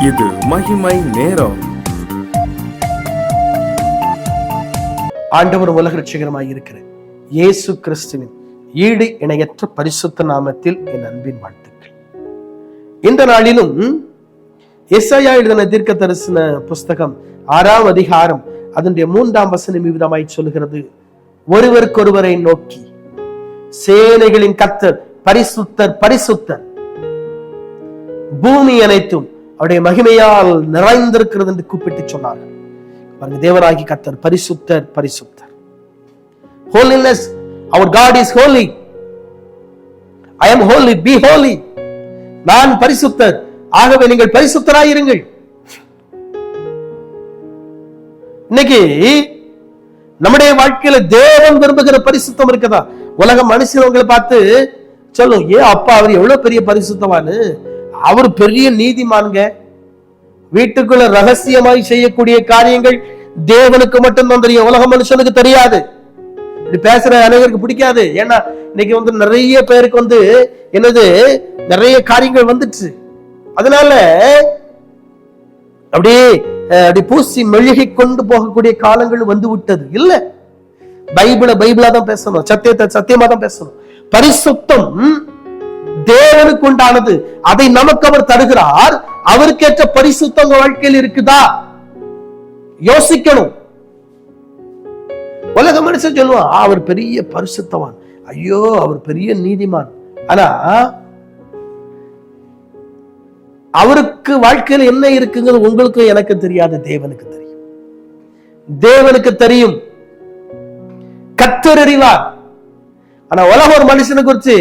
இது மகிமை நேரம். ஆண்டவர் உலக ரட்சகரமாய் இருக்கிற இயேசு கிறிஸ்துவின் ஈடு இணையற்ற பரிசுத்த நாமத்தில் என் அன்பின் வாழ்த்துக்கள். இந்த நாளிலும் எசாயா எழுதின தீர்க்க தரிசன புஸ்தகம் 6ஆம் அதிகாரம் அதனுடைய 3ஆம் வசனம் விதமாய் சொல்கிறது, ஒருவருக்கொருவரை நோக்கி சேனைகளின் கர்த்தர் பரிசுத்தர் பரிசுத்தர், பூமி அனைத்தும் அவருடைய மகிமையால் நிறைந்திருக்கிறது என்று கூப்பிட்டு சொன்னார்கள். தேவனாகி கர்த்தர் பரிசுத்தர் பரிசுத்தர். Holiness, our God is holy. I am holy, be holy. நான் பரிசுத்தர், ஆகவே நீங்கள் பரிசுத்தராயிருங்கள். இன்னைக்கு நம்முடைய வாழ்க்கையில தேவன் விரும்புகிற பரிசுத்தம் இருக்குதா? உலக மனுஷங்களை பார்த்து சொல்லும், ஏன் அப்பா அவர் எவ்வளவு பெரிய பரிசுத்தவானு, அவர் பெரிய நீதிமான்க, வீட்டுக்குள்ள ரகசியமாய் செய்யக்கூடிய காரியங்கள் தேவனுக்கு மட்டும்தான் தெரியும், உலக மனுஷனுக்கு தெரியாது. இப்படி பேசுற அனைவருக்கு பிடிக்காது. ஏன்னா இன்னைக்கு நிறைய பேருக்கு என்னது நிறைய காரியங்கள் வந்துச்சு. அதனால அப்படியே பூசி மெழுகி கொண்டு போகக்கூடிய காலங்கள் வந்து விட்டது. இல்ல, பைபிளா தான் பேசணும், சத்தியத்தை சத்தியமா தான் பேசணும். பரிசுத்தம் தேவனுக்கு உண்டானது, அதை நமக்கு அவர் தருகிறார். அவருக்கேற்ற பரிசுத்தம் வாழ்க்கையில் இருக்குதா யோசிக்கணும். உலக மனுஷன் சொல்லுவான், அவர் பெரிய பரிசுத்தவான், ஐயோ அவர் பெரிய நீதிமான். ஆனா அவருக்கு வாழ்க்கையில் என்ன இருக்குங்கிறது உங்களுக்கு எனக்கு தெரியாது, தேவனுக்கு தெரியும். தேவனுக்கு தெரியும், கர்த்தர் அறிவார். ஆனா உலக ஒரு மனுஷனை குறிச்சு,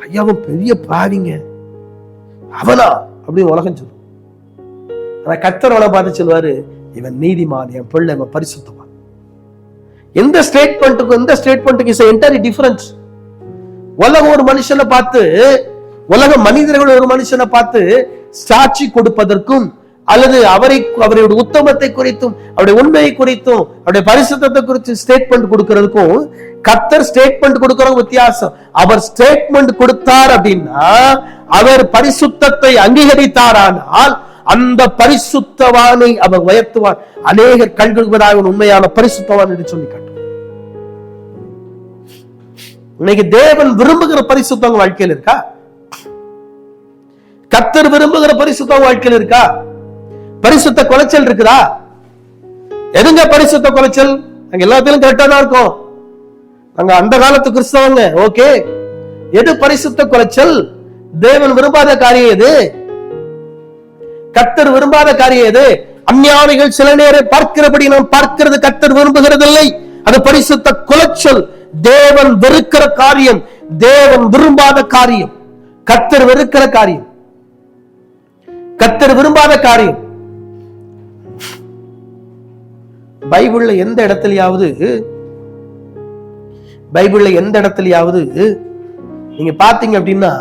ஐயா அவன் பெரிய பாவிங்க, அவனா அப்படின்னு உலகம் சொல்லும். ஆனா கர்த்தர் அவனை பார்த்து சொல்லுவாரு, இவன் நீதிமான், என் பிள்ளை, இவன் பரிசுத்தவான். எந்த ஸ்டேட்மெண்ட்டுக்கும் இந்த ஸ்டேட்மெண்ட்டுக்கு இஸ் என்டையர்லி டிஃபரன்ஸ். உலக ஒரு மனுஷனை பார்த்து, உலக மனிதர்கள் ஒரு மனுஷனை பார்த்து சாட்சி கொடுப்பதற்கும் அல்லது அவருடைய உத்தமத்தை குறித்தும் அவருடைய உண்மையை குறித்தும் அவருடைய பரிசுத்தத்தை குறித்து ஸ்டேட்மெண்ட் கொடுக்கிறதுக்கும் கர்த்தர் ஸ்டேட்மெண்ட் கொடுக்கிற வித்தியாசம். அவர் ஸ்டேட்மெண்ட் கொடுத்தார் அப்படின்னா அவர் பரிசுத்தத்தை அங்கீகரித்தாரானால் அந்த பரிசுத்தவானை அவர் உயர்த்துவார். அநேகர் கண்களுக்கு உண்மையான பரிசுத்தவான் என்று சொல்லி காட்டும். இன்னைக்கு தேவன் விரும்புகிற பரிசுத்தம் வாழ்க்கையில் இருக்கா? கர்த்தர் விரும்புகிற பரிசுத்தம் வாழ்க்கையில் இருக்கா? பரிசுத்த குலைச்சல் இருக்குதா? எதுங்க பரிசுத்த குலைச்சல்? அங்க எல்லாத்திலும் கரெக்டா தான் இருக்கும். நாங்க அந்த காலத்து கிறிஸ்தவங்க, ஓகே. எது பரிசுத்த குலைச்சல்? தேவன் விரும்பாத காரியம் எது? கர்த்தர் விரும்பாத காரியம் எது? அஞ்ஞானிகள் சில நேரம் பார்க்கிறபடி நாம் பார்க்கிறது கர்த்தர் விரும்புகிறது இல்லை, அது பரிசுத்த குலைச்சல். தேவன் வெறுக்கிற காரியம், தேவன் விரும்பாத காரியம், கர்த்தர் வெறுக்கிற காரியம், கர்த்தர் விரும்பாத காரியம். பைபிள்ல எந்த இடத்துலயாவது நீங்க பாத்தீங்க அப்படின்னா,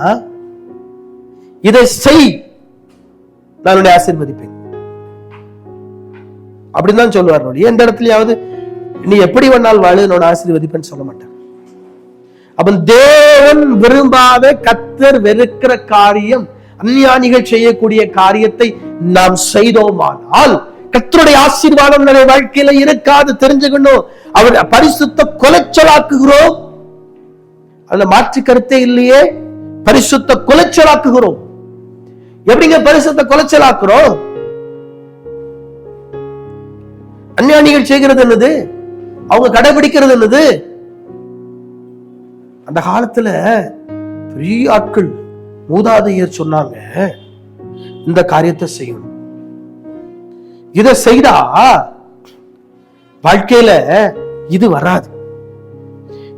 இதை செய் நான் உன்னை ஆசீர்வதிப்பேன் அப்படின்னு தான் சொல்லுவார். எந்த இடத்துலயாவது நீ எப்படி வேணாலும் வாழு நான் ஆசீர்வதிப்பேன்னு சொல்ல மாட்டார். அப்ப தேவன் விரும்பாத, கர்த்தர் வெறுக்கிற காரியம், அஞ்ஞானிகள் செய்யக்கூடிய காரியத்தை நாம் செய்தோமானால் கர்த்தருடைய ஆசீர்வாதம் நம்முடைய வாழ்க்கையில இருக்காது. தெரிஞ்சுக்கணும். அவர் பரிசுத்த குலைச்சலாக்குகிறோம், அதுல மாற்று கருத்தே இல்லையே. பரிசுத்த குலைச்சலாக்குகிறோம். எப்படிங்க பரிசுத்த குலைச்சலாக்குறோம்? அஞ்ஞானிகள் செய்கிறது என்னது? அவங்க கடைபிடிக்கிறது என்னது? அந்த காலத்துல பெரிய ஆட்கள் மூதாதையர் சொன்னாங்க, இந்த காரியத்தை செய்யணும், இதை செய்தா வாழ்க்கையில இது வராது,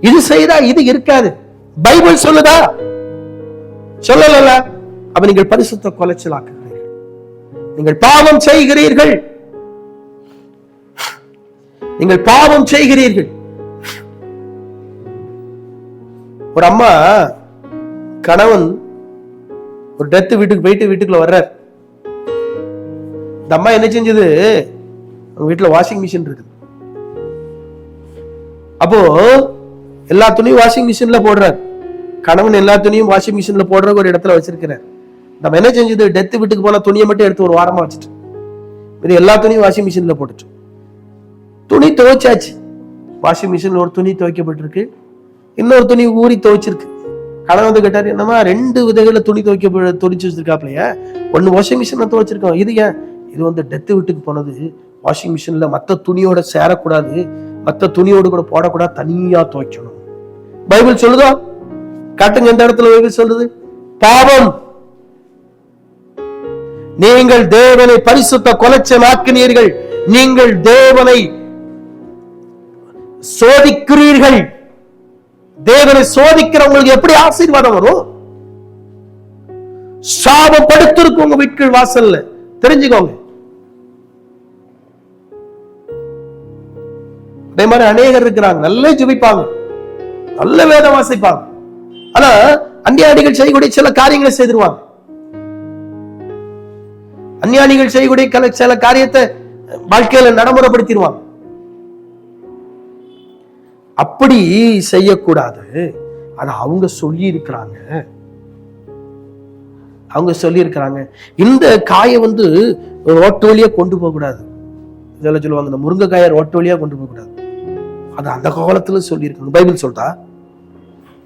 இது செய்தா இது இருக்காது. பைபிள் சொல்லுதா? சொல்லல. அப்ப நீங்கள் பரிசுத்த குலைச்சலாக்குகிறீர்கள், நீங்கள் பாவம் செய்கிறீர்கள், நீங்கள் பாவம் செய்கிறீர்கள். ஒரு அம்மா கணவன் ஒரு டெத் வீட்டுக்கு போயிட்டு வீட்டுக்குள்ள வர்றார். இந்த அம்மா என்ன செஞ்சது, வீட்டுல வாஷிங் மிஷின் இருக்குது. அப்போ எல்லா துணியும் வாஷிங் மிஷின்ல போடுறார். கணவன் எல்லா துணியும் வாஷிங் மிஷின்ல போடுற ஒரு இடத்துல வச்சிருக்கிறார். நம்ம என்ன செஞ்சது, டெத் வீட்டுக்கு போன துணியை மட்டும் எடுத்து ஒரு வாரமா வச்சுட்டு மீதி எல்லா துணியும் வாஷிங் மிஷின்ல போட்டுட்டு, துணி துவைச்சாச்சு. வாஷிங் மிஷின்ல ஒரு துணி துவைக்கப்பட்டிருக்கு, இன்னொரு துணி ஊறி துவைச்சிருக்கு. கடன் வந்து கேட்டாரு, என்னமா 2 விதைகளை துணி துவைச்சு வச்சிருக்காப்லையா, ஒன்னு வாஷிங் மிஷின்ல துவைச்சிருக்கோம். இது ஏன்? இது வந்து டெத் வீட்டுக்கு போனது, வாஷிங் மிஷின்ல மத்த துணியோட சேரக்கூடாது, மத்த துணியோடு கூட போடக்கூடாது, தனியா துவைக்கணும். பைபிள் சொல்லுதோ? காட்டுங்க எந்த இடத்துல பைபிள் சொல்லுது? பாவம், நீங்கள் தேவனை பரிசுத்த கொலைச்சலாக்கினீர்கள், நீங்கள் தேவனை சோதிக்கிறீர்கள். தேவனை சோதிக்கிறவங்களுக்கு எப்படி ஆசீர்வாதம் வரும்? சாபம் படுத்திருக்கு உங்க வீட்கள் வாசல்ல, தெரிஞ்சுக்கோங்க. அதே மாதிரி அநேகர் இருக்கிறாங்க, நல்லா ஜெபிப்பாங்க, நல்ல வேதம் வாசிப்பாங்க, ஆனா அந்நியானிகள் செய்யக்கூடிய சில காரியங்களை செய்திருவாங்க. அந்நியானிகள் செய்யக்கூடிய சில காரியத்தை வாழ்க்கையில நடைமுறைப்படுத்திடுவாங்க. அப்படி செய்யக்கூடாது. ஆனா அவங்க சொல்லி இருக்கிறாங்க, இந்த காயை வந்து ரோட்டு வழியா கொண்டு போக கூடாது. இதெல்லாம் சொல்லுவாங்க, இந்த முருங்கைக்காயை ரோட்டு வழியா கொண்டு போக கூடாது. அது அந்த காலத்துல சொல்லி இருக்காங்க. பைபிள் சொல்றா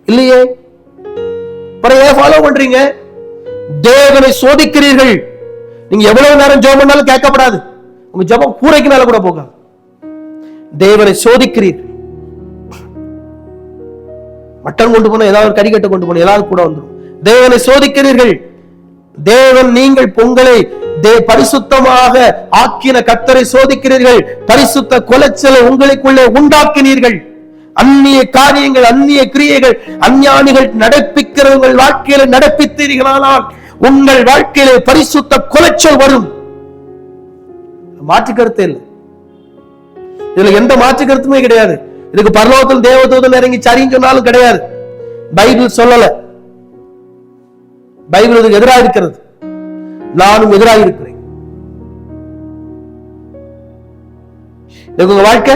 இல்லையே? ஃபாலோ பண்றீங்க. தேவனை சோதிக்கிறீர்கள். நீங்க எவ்வளவு நேரம் ஜெபம் பண்ணாலும் கேட்கப்படாது, உங்க ஜெபம் கூரைக்கு மேல கூட போகாது. தேவனை சோதிக்கிறீர்கள். மட்டன் கொண்டு போன, ஏதாவது கறிக்கட்டை கொண்டு போன, ஏதாவது கூட வந்துடும். தேவனை சோதிக்கிறீர்கள். தேவன் நீங்கள் பொங்கலை பரிசுத்தமாக ஆக்கின கர்த்தரை சோதிக்கிறீர்கள். பரிசுத்த கொலைச்சலை உங்களுக்குள்ளே உண்டாக்கினீர்கள். அந்நிய காரியங்கள், அந்நிய கிரியைகள், அஞ்ஞானிகள் நடப்பிக்கிறவர்கள் வாழ்க்கையில நடப்பித்தீர்களானால் உங்கள் வாழ்க்கையில பரிசுத்த கொலைச்சல் வரும். மாற்று கருத்து இல்லை, இதுல எந்த மாற்று கருத்துமே கிடையாது. இதுக்கு பரலோகத்தில் தேவதூதன் இறங்கி சரின்னு சொன்னாலும் கிடையாது. பைபிள் சொல்லல, பைபிள் இதுக்கு எதிராக இருக்கிறது. நானும் எதிராக இருக்கிறேன். உங்க வாழ்க்கை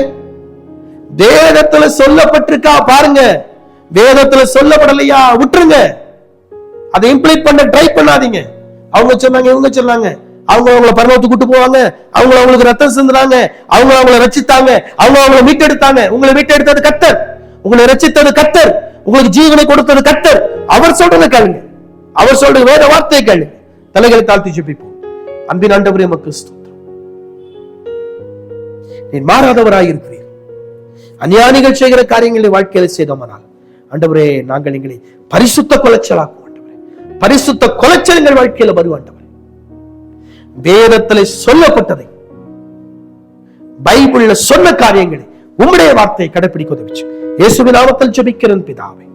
வேதத்துல சொல்லப்பட்டிருக்கா பாருங்க. வேதத்துல சொல்லப்படலையா விட்டுருங்க. அதை இம்ப்ளிமெண்ட் பண்ண ட்ரை பண்ணாதீங்க. அவங்க சொன்னாங்க, இவங்க சொன்னாங்க, அவங்க அவங்கள பரலோகத்துக்கு கூட்டு போவாங்க, அவங்க அவங்களுக்கு ரத்தம் சிந்துறாங்க, அவங்க அவங்கள ரட்சித்தாங்க, அவங்க அவங்கள மீட்டெடுத்தாங்க. உங்களை மீட்டெடுத்தது கர்த்தர், உங்களை ரட்சித்தது கர்த்தர், உங்களுக்கு ஜீவனை கொடுத்தது கர்த்தர். அவர் சொல்றத கேளுங்க, அவர் சொல்ற வேத வார்த்தையை கேளுங்க. தலைகளை தாழ்த்தி ஜெபிப்போம். அன்பின் ஆண்டவரே, உமக்கு ஸ்தோத்திரம். நீ மாறாதவராய் இருக்கிறீர். அநியானிகள் செய்கிற காரியங்களை வாழ்க்கையில செய்தோமானால் ஆண்டவரே, நாங்கள் எங்களை பரிசுத்த கொலைச்சலாக்கும் ஆண்டவரே. பரிசுத்த கொலைச்சல் எங்கள் வாழ்க்கையில வரும் ஆண்டவரே. வேதத்தில் சொல்லப்பட்டதை, பைபிள்ல சொன்ன காரியங்களை, உம்முடைய வார்த்தையை கடைபிடிக்க உதவிச்சு. இயேசுவின் நாமத்தில் ஜெபிக்கிறேன் பிதாவே.